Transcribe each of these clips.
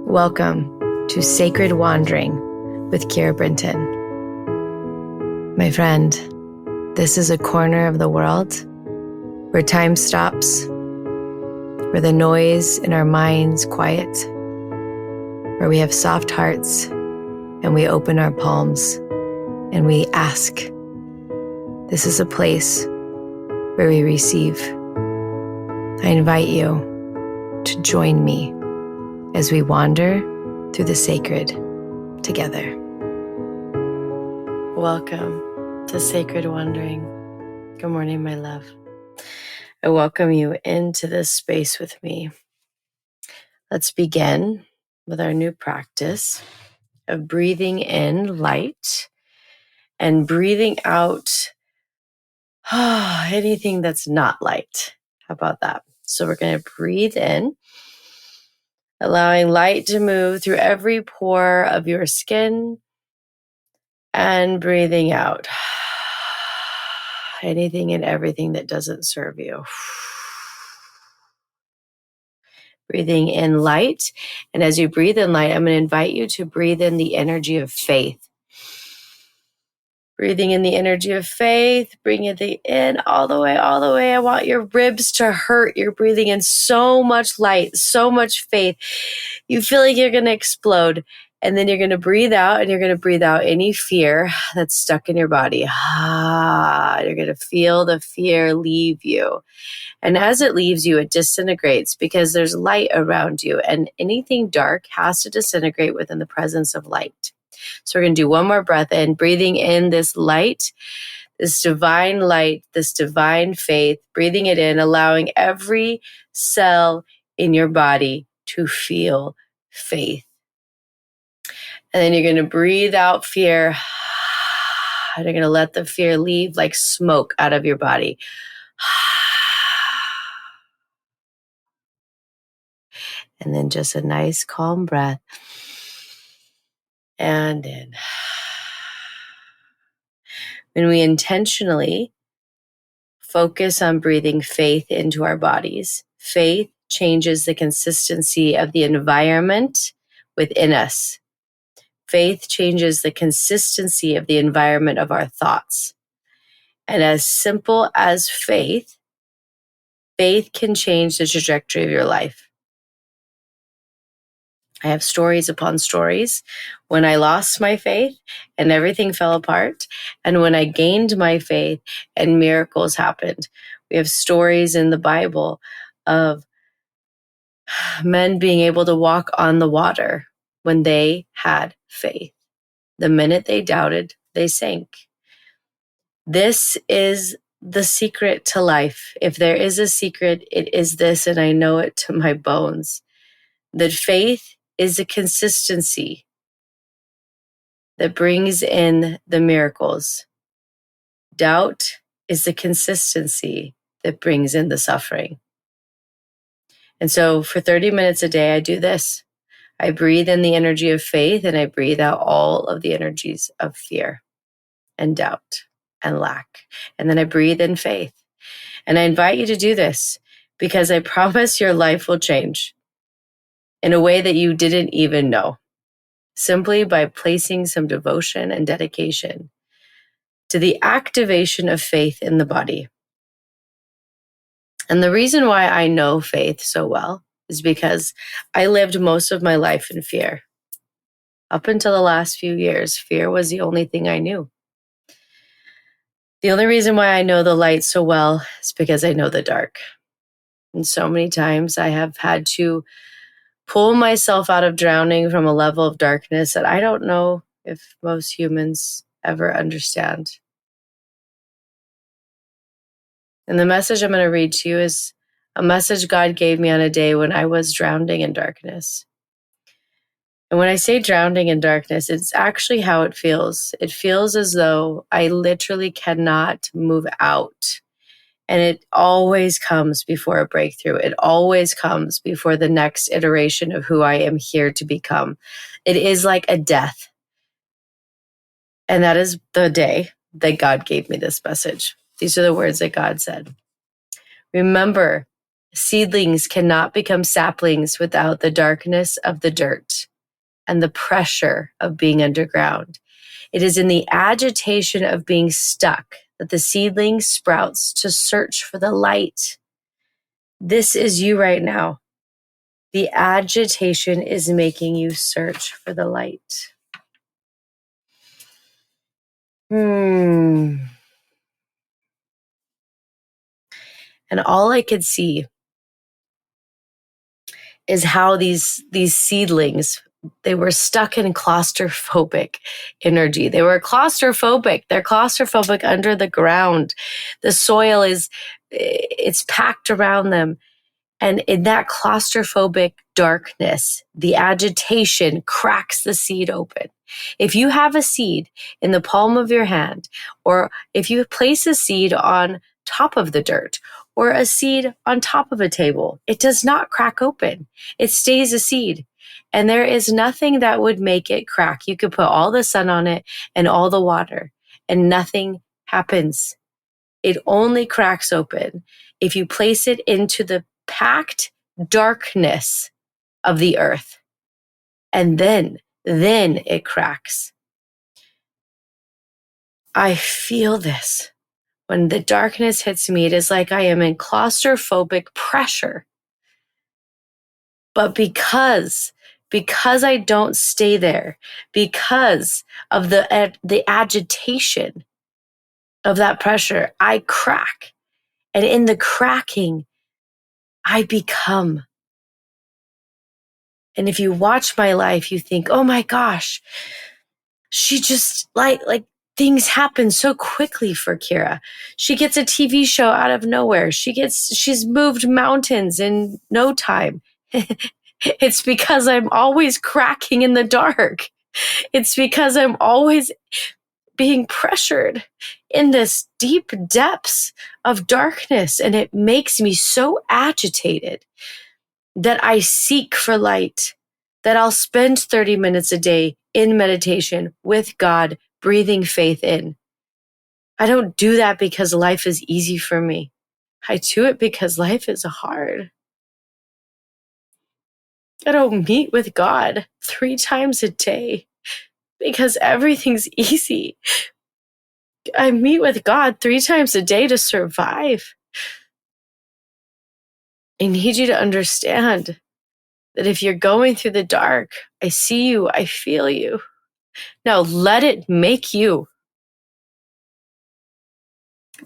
Welcome to Sacred Wandering with Keira Brinton. My friend, this is a corner of the world where time stops, where the noise in our minds quiet, where we have soft hearts and we open our palms and we ask. This is a place where we receive. I invite you to join me as we wander through the sacred together. Welcome to Sacred Wandering. Good morning, my love. I welcome you into this space with me. Let's begin with our new practice of breathing in light and breathing out anything that's not light. How about that? So we're going to breathe in, allowing light to move through every pore of your skin, and breathing out anything and everything that doesn't serve you. Breathing in light, and as you breathe in light, I'm going to invite you to breathe in the energy of faith. Breathing in the energy of faith, bring it in all the way. I want your ribs to hurt. You're breathing in so much light, so much faith. You feel like you're going to explode. And then you're going to breathe out, and you're going to breathe out any fear that's stuck in your body. You're going to feel the fear leave you. And as it leaves you, it disintegrates because there's light around you. And anything dark has to disintegrate within the presence of light. So we're going to do one more breath in, breathing in this light, this divine light, this divine faith, breathing it in, allowing every cell in your body to feel faith. And then you're going to breathe out fear, and you're going to let the fear leave like smoke out of your body. And then just a nice calm breath. And in. When we intentionally focus on breathing faith into our bodies, faith changes the consistency of the environment within us. Faith changes the consistency of the environment of our thoughts. And as simple as faith can change the trajectory of your life. I have stories upon stories when I lost my faith and everything fell apart, and when I gained my faith and miracles happened. We have stories in the Bible of men being able to walk on the water when they had faith. The minute they doubted, they sank. This is the secret to life. If there is a secret, it is this, and I know it to my bones. That faith is a consistency that brings in the miracles. Doubt is the consistency that brings in the suffering. And so for 30 minutes a day, I do this. I breathe in the energy of faith, and I breathe out all of the energies of fear and doubt and lack. And then I breathe in faith. And I invite you to do this because I promise your life will change in a way that you didn't even know, simply by placing some devotion and dedication to the activation of faith in the body. And the reason why I know faith so well is because I lived most of my life in fear. Up until the last few years, fear was the only thing I knew. The only reason why I know the light so well is because I know the dark. And so many times I have had to pull myself out of drowning from a level of darkness that I don't know if most humans ever understand. And the message I'm going to read to you is a message God gave me on a day when I was drowning in darkness. And when I say drowning in darkness, it's actually how it feels. It feels as though I literally cannot move out. And it always comes before a breakthrough. It always comes before the next iteration of who I am here to become. It is like a death. And that is the day that God gave me this message. These are the words that God said. Remember, Seedlings cannot become saplings without the darkness of the dirt and the pressure of being underground. It is in the agitation of being stuck that the seedling sprouts to search for the light. This is you right now. The agitation is making you search for the light. And all I could see is how these seedlings, they were stuck in claustrophobic energy. They were claustrophobic. They're claustrophobic under the ground. The soil it's packed around them. And in that claustrophobic darkness, the agitation cracks the seed open. If you have a seed in the palm of your hand, or if you place a seed on top of the dirt, or a seed on top of a table, it does not crack open. It stays a seed. And there is nothing that would make it crack. You could put all the sun on it and all the water, and nothing happens. It only cracks open if you place it into the packed darkness of the earth. And then it cracks. I feel this. When the darkness hits me, it is like I am in claustrophobic pressure. But because I don't stay there, because of the agitation of that pressure, I crack. And in the cracking, I become. And if you watch my life, you think, oh my gosh, she just like things happen so quickly for Keira. She gets a TV show out of nowhere. She's moved mountains in no time. It's because I'm always cracking in the dark. It's because I'm always being pressured in this deep depths of darkness. And it makes me so agitated that I seek for light, that I'll spend 30 minutes a day in meditation with God, breathing faith in. I don't do that because life is easy for me. I do it because life is hard. I don't meet with God 3 times a day because everything's easy. I meet with God 3 times a day to survive. I need you to understand that if you're going through the dark, I see you, I feel you. Now let it make you.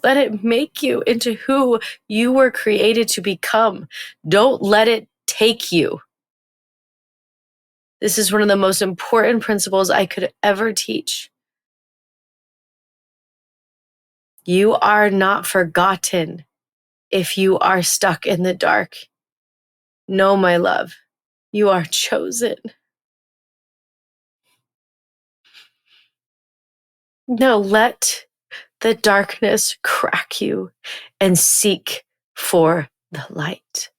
Let it make you into who you were created to become. Don't let it take you. This is one of the most important principles I could ever teach. You are not forgotten if you are stuck in the dark. No, my love, you are chosen. No, let the darkness crack you and seek for the light.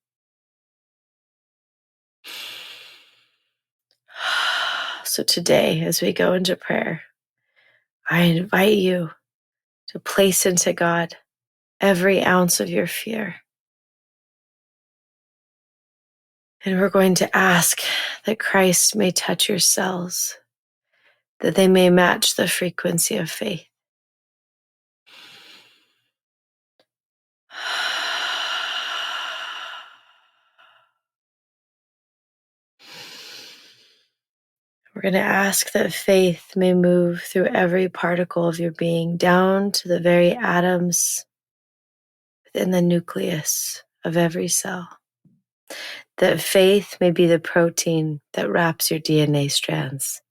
So today, as we go into prayer, I invite you to place into God every ounce of your fear. And we're going to ask that Christ may touch your cells, that they may match the frequency of faith. We're going to ask that faith may move through every particle of your being, down to the very atoms within the nucleus of every cell. That faith may be the protein that wraps your DNA strands.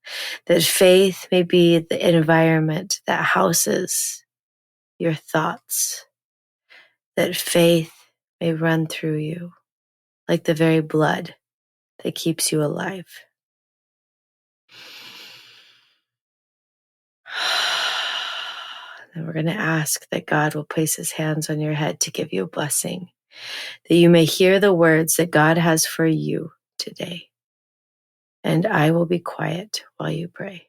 That faith may be the environment that houses your thoughts. That faith may run through you like the very blood that keeps you alive. And we're going to ask that God will place his hands on your head to give you a blessing, that you may hear the words that God has for you today. And I will be quiet while you pray.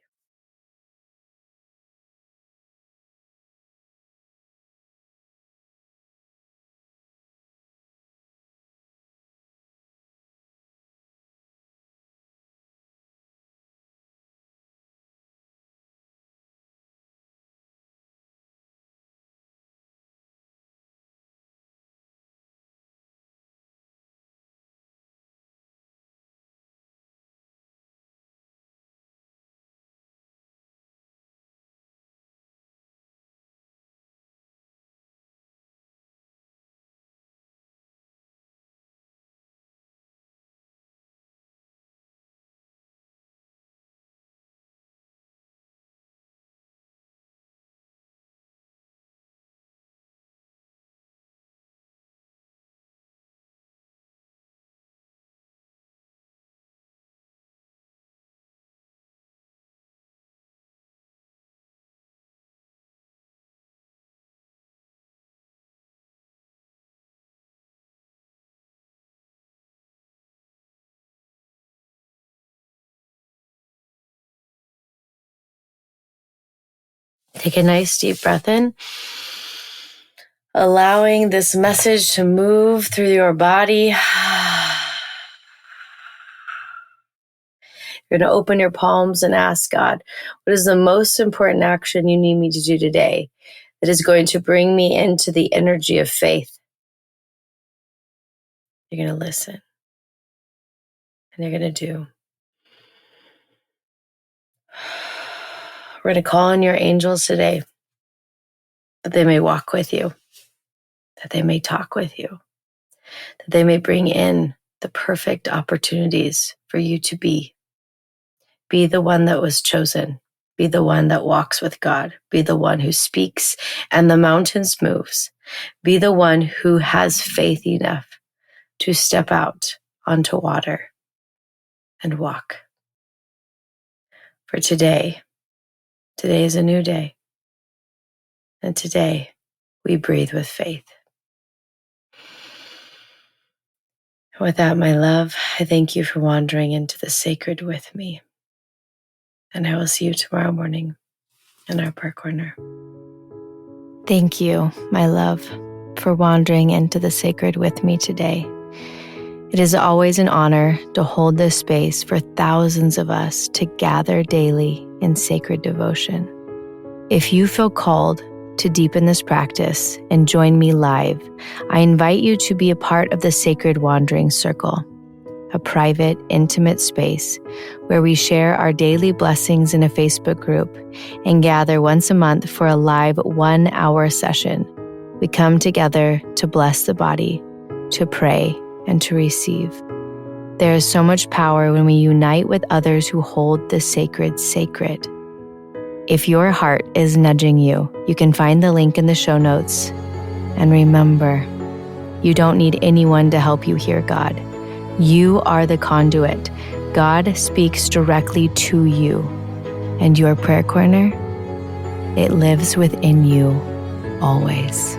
Take a nice deep breath in, allowing this message to move through your body. You're going to open your palms and ask God, what is the most important action you need me to do today that is going to bring me into the energy of faith? You're going to listen. And you're going to do. We're going to call on your angels today that they may walk with you, that they may talk with you, that they may bring in the perfect opportunities for you to be. Be the one that was chosen. Be the one that walks with God. Be the one who speaks and the mountains moves. Be the one who has faith enough to step out onto water and walk. For today is a new day. And today we breathe with faith. With that, my love, I thank you for wandering into the sacred with me. And I will see you tomorrow morning in our prayer corner. Thank you, my love, for wandering into the sacred with me today. It is always an honor to hold this space for thousands of us to gather daily in sacred devotion. If you feel called to deepen this practice and join me live, I invite you to be a part of the Sacred Wandering Circle, a private, intimate space where we share our daily blessings in a Facebook group and gather once a month for a live 1-hour session. We come together to bless the body, to pray, and to receive. There is so much power when we unite with others who hold the sacred sacred. If your heart is nudging you, you can find the link in the show notes. And remember, you don't need anyone to help you hear God. You are the conduit. God speaks directly to you. And your prayer corner, it lives within you always.